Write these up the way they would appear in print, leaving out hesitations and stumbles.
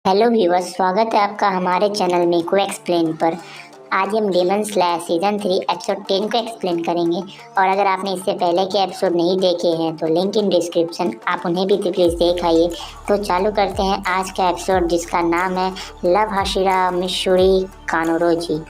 Hello viewers, स्वागत है आपका हमारे चैनल मीकू एक्सप्लेन पर। आज हम डेमन स्लेयर सीजन 3 एपिसोड 10 को एक्सप्लेन करेंगे। और अगर आपने इससे पहले के एपिसोड नहीं देखे हैं तो लिंक इन डिस्क्रिप्शन, आप उन्हें भी प्लीज़ देख आइए। तो चालू करते हैं आज का एपिसोड, जिसका नाम है लव हाशिरा मित्सुरी कानोरोजी।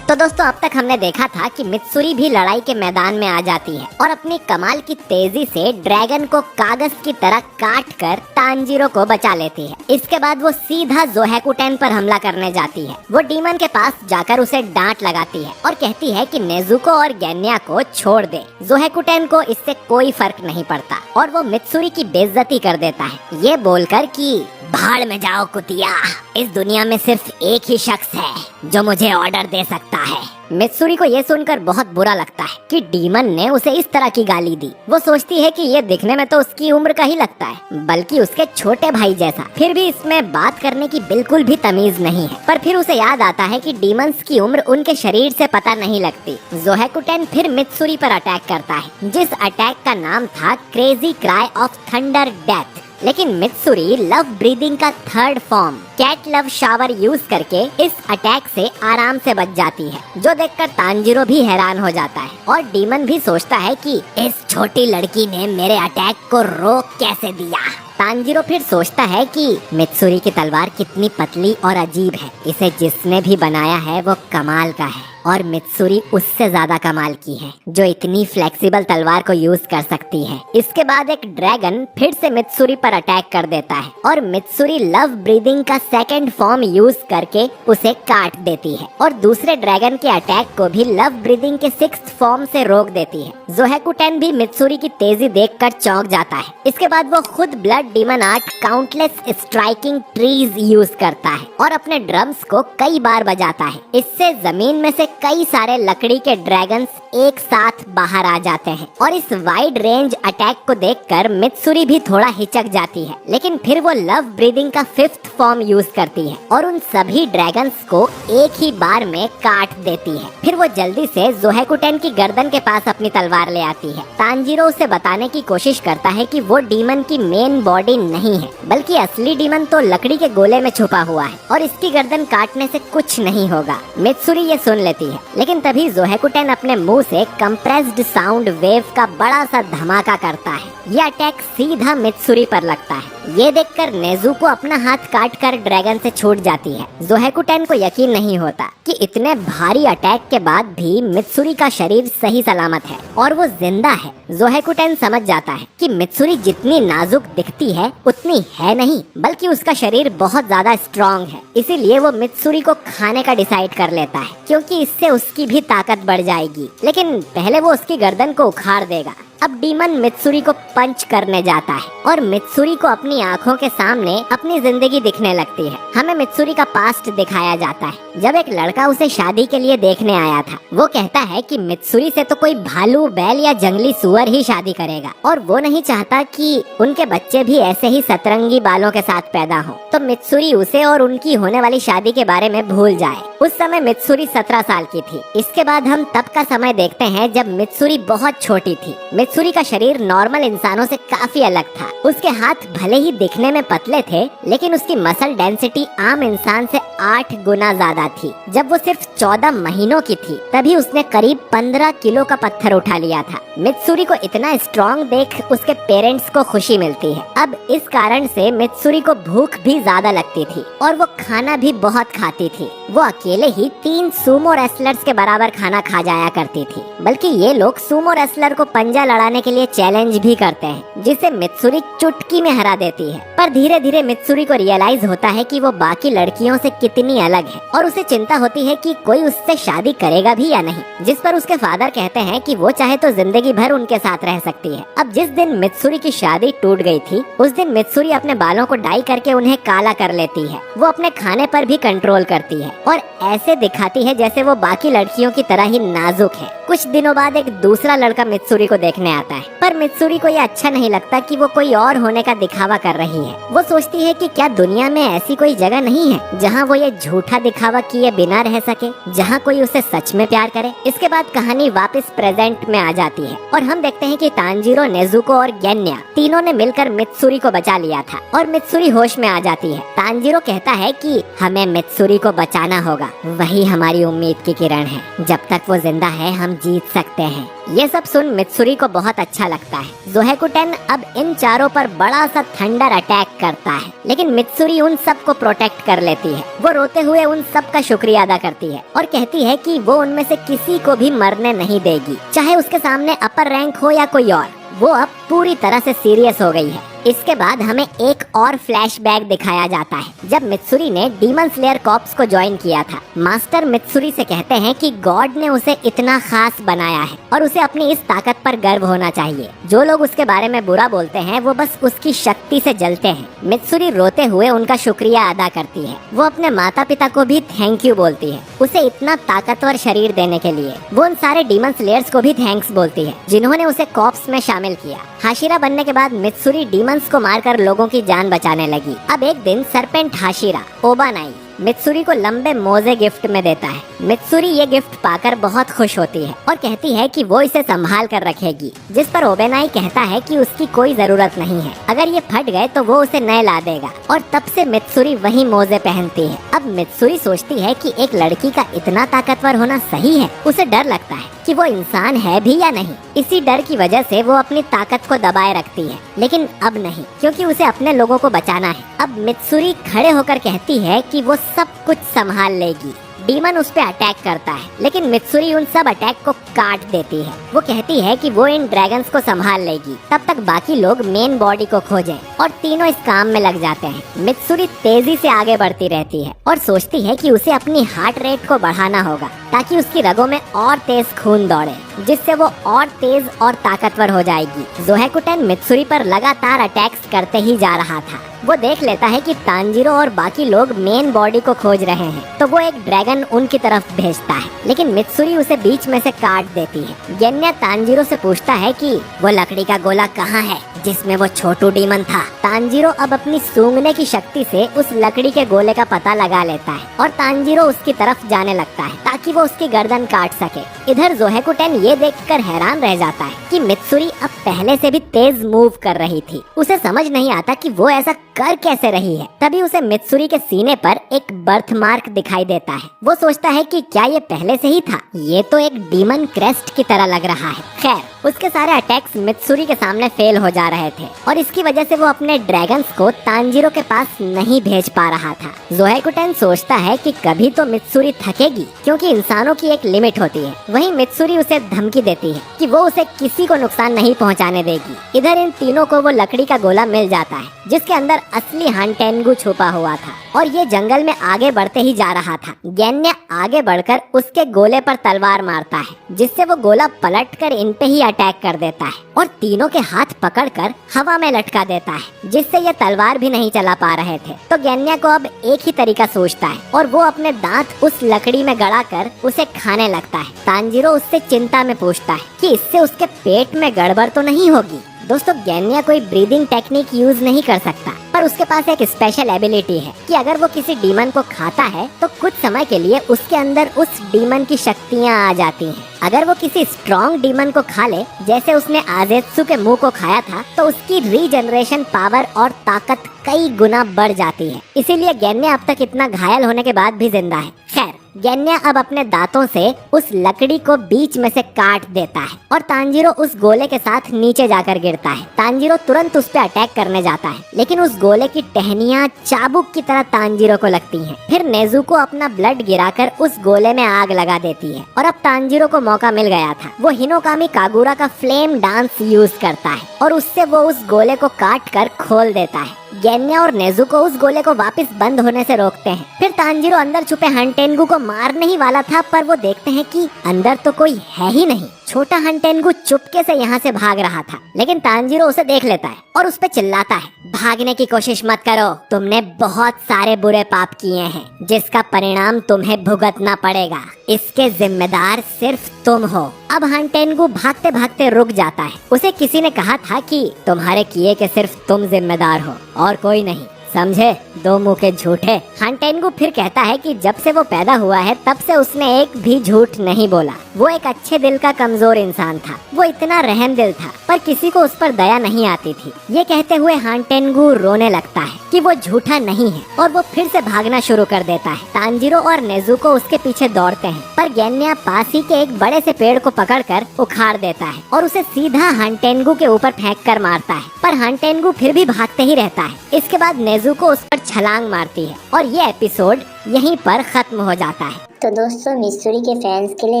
तो दोस्तों, अब तक हमने देखा था कि मित्सुरी भी लड़ाई के मैदान में आ जाती है और अपनी कमाल की तेजी से ड्रैगन को कागज की तरह काट कर तांजीरो को बचा लेती है। इसके बाद वो सीधा जोहेकुटेन पर हमला करने जाती है। वो डीमन के पास जाकर उसे डांट लगाती है और कहती है कि नेजुको और गेन्या को छोड़ दे। जोहेकुटेन को इससे कोई फर्क नहीं पड़ता और वो मित्सुरी की बेइज्जती कर देता है, ये बोलकर कि भाड़ में जाओ कुतिया, इस दुनिया में सिर्फ एक ही शख्स है जो मुझे ऑर्डर दे सकता है। मित्सुरी को ये सुनकर बहुत बुरा लगता है कि डीमन ने उसे इस तरह की गाली दी। वो सोचती है कि ये दिखने में तो उसकी उम्र का ही लगता है, बल्कि उसके छोटे भाई जैसा। फिर भी इसमें बात करने की बिल्कुल भी तमीज नहीं है। पर फिर उसे याद आता है कि डीमंस की उम्र उनके शरीर से पता नहीं लगती। जोहेकुटेन फिर मित्सुरी पर अटैक करता है, जिस अटैक का नाम था crazy cry of thunder death. लेकिन मित्सुरी लव ब्रीदिंग का third form cat love shower use करके इस अटैक से आराम से बच जाती है, जो देखकर तांजीरो भी हैरान हो जाता है और डीमन भी सोचता है कि इस छोटी लड़की ने मेरे अटैक को रोक कैसे दिया। तांजीरो फिर सोचता है कि मित्सुरी की तलवार कितनी पतली और अजीब है, इसे जिसने भी बनाया है वो कमाल का है और मित्सुरी उससे ज्यादा कमाल की है जो इतनी फ्लेक्सिबल तलवार को यूज कर सकती है। इसके बाद एक ड्रैगन फिर से मित्सुरी पर अटैक कर देता है और मित्सुरी लव ब्रीदिंग का सेकंड फॉर्म यूज करके उसे काट देती है और दूसरे ड्रैगन के अटैक को भी लव ब्रीदिंग के सिक्स्थ फॉर्म से रोक देती है। जोहेकुटेन भी मित्सुरी की तेजी देखकर चौंक जाता है। इसके बाद वो खुद blood demon art countless striking trees use करता है और अपने ड्रम्स को कई बार बजाता है। इससे जमीन में से कई सारे लकड़ी के ड्रैगन्स एक साथ बाहर आ जाते हैं और इस वाइड रेंज अटैक को देखकर मित्सुरी भी थोड़ा हिचक जाती है। लेकिन फिर वो लव ब्रीदिंग का फिफ्थ फॉर्म यूज करती है और उन सभी ड्रैगन्स को एक ही बार में काट देती है। फिर वो जल्दी से जोहेकुटेन की गर्दन के पास अपनी तलवार ले आती है। तांजीरो उसे बताने की कोशिश करता है कि वो डीमन की मेन बॉडी नहीं है, बल्कि असली डीमन तो लकड़ी के गोले में छुपा हुआ है और इसकी गर्दन काटने से कुछ नहीं होगा। मित्सुरी ये सुन लेती है, लेकिन तभी जोहेकुटेन अपने मुंह से कंप्रेस्ड साउंड वेव का बड़ा सा धमाका करता है। ये अटैक सीधा मित्सुरी पर लगता है। ये देखकर नेजुको अपना हाथ काट कर ड्रैगन से छूट जाती है। जोहेकुटेन को यकीन नहीं होता कि इतने भारी अटैक के बाद भी मित्सुरी का शरीर सही सलामत है और वो जिंदा है। जोहेकुटेन समझ जाता है कि मित्सुरी जितनी नाजुक दिखती है उतनी है नहीं, बल्कि उसका शरीर बहुत ज्यादा स्ट्रॉन्ग है। इसीलिए वो मित्सुरी को खाने का डिसाइड कर लेता है, क्योंकि इससे उसकी भी ताकत बढ़ जाएगी। लेकिन पहले वो उसकी गर्दन को उखाड़ देगा। अब डीमन मित्सुरी को पंच करने जाता है और मित्सुरी को अपनी आंखों के सामने अपनी जिंदगी दिखने लगती है। हमें मित्सुरी का पास्ट दिखाया जाता है, जब एक लड़का उसे शादी के लिए देखने आया था। वो कहता है कि मित्सुरी से तो कोई भालू, बैल या जंगली सुअर ही शादी करेगा और वो नहीं चाहता कि उनके बच्चे भी ऐसे ही सतरंगी बालों के साथ पैदा हो। तो मित्सुरी उसे और उनकी होने वाली शादी के बारे में भूल जाए। उस समय मित्सुरी 17 साल की थी। इसके बाद हम तब का समय देखते हैं जब मित्सुरी बहुत छोटी थी। मित्सुरी का शरीर नॉर्मल इंसानों से काफी अलग था। उसके हाथ भले ही दिखने में पतले थे, लेकिन उसकी मसल डेंसिटी आम इंसान से 8 गुना ज्यादा थी। जब वो सिर्फ 14 महीनों की थी, तभी उसने करीब 15 किलो का पत्थर उठा लिया था। मित्सुरी को इतना स्ट्रॉन्ग देख उसके पेरेंट्स को खुशी मिलती है। अब इस कारण से मित्सुरी को भूख भी ज्यादा लगती थी और वो खाना भी बहुत खाती थी। वो अकेले ही 3 सूमो रेसलर्स के बराबर खाना खा जाया करती थी। बल्कि ये लोग सूमो रेसलर को पंजा लड़ाने के लिए चैलेंज भी करते हैं, जिसे मित्सुरी चुटकी में हरा देती है। पर धीरे धीरे मित्सुरी को रियलाइज होता है कि वो बाकी लड़कियों से कितनी अलग है और उसे चिंता होती है कि कोई उससे शादी करेगा भी या नहीं। जिस पर उसके फादर कहते हैं कि वो चाहे तो जिंदगी भर उनके साथ रह सकती है। अब जिस दिन मित्सुरी की शादी टूट गई थी, उस दिन मित्सुरी अपने बालों को डाई करके उन्हें काला कर लेती है। वो अपने खाने पर भी कंट्रोल करती है और ऐसे दिखाती है जैसे वो बाकी लड़कियों की तरह ही नाजुक है। कुछ दिनों बाद एक दूसरा लड़का मित्सुरी को देखने आता है, पर मित्सुरी को ये अच्छा नहीं लगता कि वो कोई और होने का दिखावा कर रही है। वो सोचती है कि क्या दुनिया में ऐसी कोई जगह नहीं है जहाँ वो वो ये झूठा दिखावा किए बिना रह सके, जहाँ कोई उसे सच में प्यार करे। इसके बाद कहानी वापस प्रेजेंट में आ जाती है और हम देखते हैं कि तांजीरो, नेजुको और गेन्या तीनों ने मिलकर मित्सुरी को बचा लिया था और मित्सुरी होश में आ जाती है। तांजीरो कहता है कि हमें मित्सुरी को बचाना होगा, वही हमारी उम्मीद की किरण है, जब तक वो जिंदा है हम जीत सकते हैं। ये सब सुन मित्सुरी को बहुत अच्छा लगता है। जोहेकुटेन अब इन चारों पर बड़ा सा थंडर अटैक करता है, लेकिन मित्सुरी उन सब को प्रोटेक्ट कर लेती है। वो रोते हुए उन सब का शुक्रिया अदा करती है और कहती है कि वो उनमें से किसी को भी मरने नहीं देगी, चाहे उसके सामने अपर रैंक हो या कोई और। वो अब पूरी तरह से सीरियस हो गई है। इसके बाद हमें एक और फ्लैशबैक दिखाया जाता है, जब मित्सुरी ने डीमन स्लेयर कॉर्प्स को ज्वाइन किया था। मास्टर मित्सुरी से कहते हैं कि गॉड ने उसे इतना खास बनाया है और उसे अपनी इस ताकत पर गर्व होना चाहिए। जो लोग उसके बारे में बुरा बोलते हैं वो बस उसकी शक्ति से जलते हैं। मित्सुरी रोते हुए उनका शुक्रिया अदा करती है। वो अपने माता पिता को भी थैंक यू बोलती है, उसे इतना ताकतवर शरीर देने के लिए। वो उन सारे डीमन स्लेयर्स को भी थैंक्स बोलती है जिन्होंने उसे कॉर्प्स में शामिल किया। हाशिरा बनने के बाद मित्सुरी डीमंस को मारकर लोगों की जान बचाने लगी। अब एक दिन सरपेंट हाशिरा ओबानाई मित्सुरी को लंबे मोजे गिफ्ट में देता है। मित्सुरी ये गिफ्ट पाकर बहुत खुश होती है और कहती है कि वो इसे संभाल कर रखेगी, जिस पर ओबेनाई कहता है कि उसकी कोई जरूरत नहीं है, अगर ये फट गए तो वो उसे नए ला देगा। और तब से मित्सुरी वही मोजे पहनती है। अब मित्सुरी सोचती है कि एक लड़की का इतना ताकतवर होना सही है। उसे डर लगता है कि वो इंसान है भी या नहीं। इसी डर की वजह से वो अपनी ताकत को दबाए रखती है, लेकिन अब नहीं, क्योंकि उसे अपने लोगों को बचाना है। अब मित्सुरी खड़े होकर कहती है कि वो सब कुछ संभाल लेगी। डीमन उस पे अटैक करता है, लेकिन मित्सुरी उन सब अटैक को काट देती है। वो कहती है कि वो इन ड्रैगन्स को संभाल लेगी, तब तक बाकी लोग मेन बॉडी को खोजें, और तीनों इस काम में लग जाते हैं। मित्सुरी तेजी से आगे बढ़ती रहती है और सोचती है कि उसे अपनी हार्ट रेट को बढ़ाना होगा ताकि उसकी रगों में और तेज खून दौड़े, जिससे वो और तेज और ताकतवर हो जाएगी। जोहेकुटेन मित्सुरी पर लगातार अटैक्स करते ही जा रहा था। वो देख लेता है कि तांजीरो और बाकी लोग मेन बॉडी को खोज रहे हैं, तो वो एक ड्रैगन उनकी तरफ भेजता है, लेकिन मित्सुरी उसे बीच में से काट देती है। गेन्या तांजीरो से पूछता है कि वो लकड़ी का गोला कहाँ है जिसमें वो छोटू डीमन था। तांजीरो अब अपनी सूंघने की शक्ति से उस लकड़ी के गोले का पता लगा लेता है और तांजीरो उसकी तरफ जाने लगता है ताकि वो उसकी गर्दन काट सके। इधर जोहेकुटेन ये देखकर हैरान रह जाता है कि मित्सुरी अब पहले से भी तेज मूव कर रही थी। उसे समझ नहीं आता कि वो ऐसा कर कैसे रही है। तभी उसे मित्सुरी के सीने पर एक बर्थ मार्क दिखाई देता है। वो सोचता है कि क्या ये पहले से ही था? ये तो एक डीमन क्रेस्ट की तरह लग रहा है। खैर, उसके सारे अटैक्स मित्सुरी के सामने फेल हो जा रहे थे और इसकी वजह से वो अपने ड्रैगन्स को तांजीरो के पास नहीं भेज पा रहा था। जोहेकुटेन सोचता है कि कभी तो मित्सुरी थकेगी, क्योंकि इंसानों की एक लिमिट होती है। वहीं मित्सुरी उसे धमकी देती है कि वो उसे किसी को नुकसान नहीं पहुंचाने देगी। इधर इन तीनों को वो लकड़ी का गोला मिल जाता है जिसके अंदर असली हानटेंगु छुपा हुआ था, और ये जंगल में आगे बढ़ते ही जा रहा था। गेन्या आगे बढ़कर उसके गोले पर तलवार मारता है, जिससे वो गोला पलटकर इन पे ही अटैक कर देता है और तीनों के हाथ पकड़कर हवा में लटका देता है, जिससे ये तलवार भी नहीं चला पा रहे थे। तो गेन्या को अब एक ही तरीका सोचता है और वो अपने दांत उस लकड़ी में गड़ाकर उसे खाने लगता है। तांजीरो उससे चिंता में पूछता है कि इससे उसके पेट में गड़बड़ तो नहीं होगी। दोस्तों, गेन्या कोई ब्रीदिंग टेक्निक यूज नहीं कर सकता, पर उसके पास एक स्पेशल एबिलिटी है कि अगर वो किसी डीमन को खाता है तो कुछ समय के लिए उसके अंदर उस डीमन की शक्तियाँ आ जाती हैं। अगर वो किसी स्ट्रॉन्ग डीमन को खा ले, जैसे उसने आजेत्सु के मुंह को खाया था, तो उसकी रीजनरेशन पावर और ताकत कई गुना बढ़ जाती है। इसीलिए गेन्या अब तक इतना घायल होने के बाद भी जिंदा है। खैर, गेन्या अब अपने दांतों से उस लकड़ी को बीच में से काट देता है और तांजीरो उस गोले के साथ नीचे जाकर गिरता है। तांजीरो तुरंत उस पे अटैक करने जाता है, लेकिन उस गोले की टहनियाँ चाबुक की तरह तांजीरो को लगती हैं। फिर नेजुको अपना ब्लड गिराकर उस गोले में आग लगा देती है और अब तांजीरो को मौका मिल गया था। वो हिनोकामी कागुरा का फ्लेम डांस यूज करता है और उससे वो उस गोले को काट कर खोल देता है। गेन्या और नेजुको उस गोले को वापस बंद होने से रोकते हैं। फिर तांजीरो अंदर छुपे हानटेंगु को मारने ही वाला था, पर वो देखते हैं कि अंदर तो कोई है ही नहीं। छोटा हानटेंगु चुपके से यहाँ से भाग रहा था, लेकिन तांजीरो उसे देख लेता है और उस पे चिल्लाता है, भागने की कोशिश मत करो, तुमने बहुत सारे बुरे पाप किए हैं जिसका परिणाम तुम्हें भुगतना पड़ेगा। इसके जिम्मेदार सिर्फ तुम हो। अब हानटेंगु भागते भागते रुक जाता है। उसे किसी ने कहा था कि तुम्हारे किए के सिर्फ तुम जिम्मेदार हो और कोई नहीं। समझे, दो मुंह के झूठे। हान टेंगू फिर कहता है कि जब से वो पैदा हुआ है तब से उसने एक भी झूठ नहीं बोला। वो एक अच्छे दिल का कमजोर इंसान था, वो इतना रहम दिल था, पर किसी को उस पर दया नहीं आती थी। ये कहते हुए हान टेंगू रोने लगता है कि वो झूठा नहीं है और वो फिर से भागना शुरू कर देता है। तांजीरो और नेजुको उसके पीछे दौड़ते हैं, पर गेन्या पास ही के एक बड़े से पेड़ को पकड़कर उखाड़ देता है और उसे सीधा हान टेंगू के ऊपर फेंक कर मारता है, पर हान टेंगू फिर भी भागते ही रहता है। इसके बाद नेजुको उस पर छलांग मारती है और ये एपिसोड यहीं पर खत्म हो जाता है। तो दोस्तों, मिस्सूरी के फैंस के लिए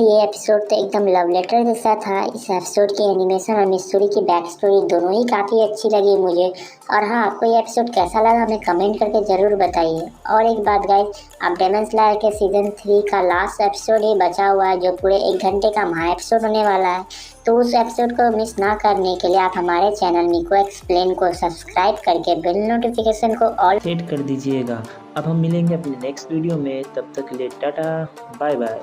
ये एपिसोड तो एकदम लव लेटर जैसा था। इस एपिसोड की एनिमेशन और मिस्सूरी की बैक स्टोरी दोनों ही काफ़ी अच्छी लगी मुझे। और हाँ, आपको ये एपिसोड कैसा लगा हमें कमेंट करके ज़रूर बताइए। और एक बात गाइस, अब डेमन स्लेयर के सीजन 3 का लास्ट एपिसोड ही बचा हुआ है, जो पूरे 1 घंटे का महा एपिसोड होने वाला है। तो उस एपिसोड को मिस ना करने के लिए आप हमारे चैनल मीकू एक्सप्लेन को सब्सक्राइब करके बेल नोटिफिकेशन को ऑल सेट कर दीजिएगा। अब हम मिलेंगे अपने नेक्स्ट वीडियो में, तब तक के लिए टाटा बाय बाय।